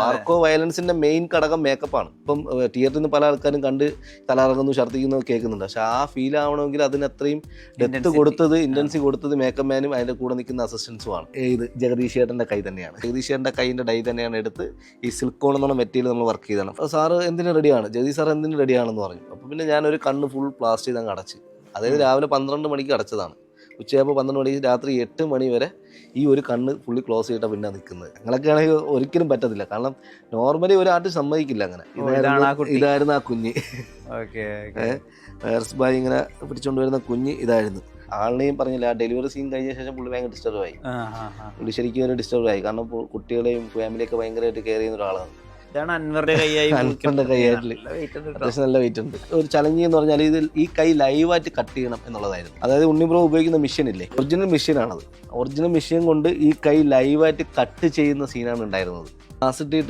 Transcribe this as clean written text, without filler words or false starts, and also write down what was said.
Marco വയലൻസിന്റെ main ഘടകം മേക്കപ്പാണ്. ഇപ്പം തിയേറ്ററിൽ നിന്ന് പല ആൾക്കാരും കണ്ട് തലകറങ്ങുന്നു ഛർദ്ദിക്കുന്നു കേൾക്കുന്നുണ്ട്. പക്ഷെ ആ ഫീൽ ആവണമെങ്കിൽ അതിന് അത്രയും ഡെപ്ത് കൊടുത്തത് ഇന്റൻസി കൊടുത്തത് മേക്കപ്പ് മാനും അതിന്റെ കൂടെ നിൽക്കുന്ന അസിസ്റ്റൻസുമാണ്. ഇത് ജഗദീഷ് ചേട്ടന്റെ കൈ തന്നെയാണ്. ജഗദീഷ് ചേട്ടന്റെ കൈയിന്റെ ഡൈ തന്നെയാണ് എടുത്ത് ഈ സിൽക്കോൺ എന്നുള്ള മെറ്റീരിയൽ നമ്മൾ വർക്ക് ചെയ്താണ്. അപ്പോൾ സാറ് എന്തിനു റെഡിയാണ്, ജഗദീഷ് സാർ എന്തിനു റെഡിയാണെന്ന് പറഞ്ഞു. അപ്പോൾ പിന്നെ ഞാനൊരു കണ്ണ് ഫുൾ പ്ലാസ്റ്റ് ചെയ്ത് അങ്ങ് അടച്ച്. അതായത് രാവിലെ 12 മണിക്ക് അടച്ചതാണ്. ഉച്ചയാകുമ്പോൾ 12 മണിക്ക് രാത്രി 8 മണി വരെ ഈ ഒരു കണ്ണ് ഫുള്ളി ക്ലോസ് ചെയ്തിട്ടാണ് പിന്നെ നിൽക്കുന്നത്. ഞങ്ങളൊക്കെ ആണെങ്കിൽ ഒരിക്കലും പറ്റത്തില്ല. കാരണം നോർമലി ഒരു ആർട്ടിസ്റ്റ് സമ്മതിക്കില്ല അങ്ങനെ. ഇതായിരുന്നു ആ കുഞ്ഞ്. ഹെയർസ് ബായ് ഇങ്ങനെ പിടിച്ചോണ്ട് വരുന്ന കുഞ്ഞ് ഇതായിരുന്നു. ആളിനെയും പറഞ്ഞില്ല, ആ ഡെലിവറി സീൻ കഴിഞ്ഞ ശേഷം പുള്ളി ഭയങ്കര ഡിസ്റ്റർബായി. പുള്ളി ശരിക്കും ഒരു ഡിസ്റ്റർബായി. കാരണം കുട്ടികളെയും ഫാമിലിയൊക്കെ ഭയങ്കരമായിട്ട് കെയർ ചെയ്യുന്ന ഒരാളാണ്. അൻവറിന്റെ കൈയായിട്ട് അത്യാവശ്യം നല്ല വെയിറ്റ് ഉണ്ട്. ഒരു ചലഞ്ച് എന്ന് പറഞ്ഞാൽ ഇതിൽ ഈ കൈ ലൈവായിട്ട് കട്ട് ചെയ്യണം എന്നുള്ളതായിരുന്നു. അതായത് ഉണ്ണിബ്രോ ഉപയോഗിക്കുന്ന മെഷീൻ ഇല്ലേ, ഒറിജിനൽ മെഷീനാണത്. ഒറിജിനൽ മെഷീൻ കൊണ്ട് ഈ കൈ ലൈവായിട്ട് കട്ട് ചെയ്യുന്ന സീനാണ് ഉണ്ടായിരുന്നത്. ആസിഡ്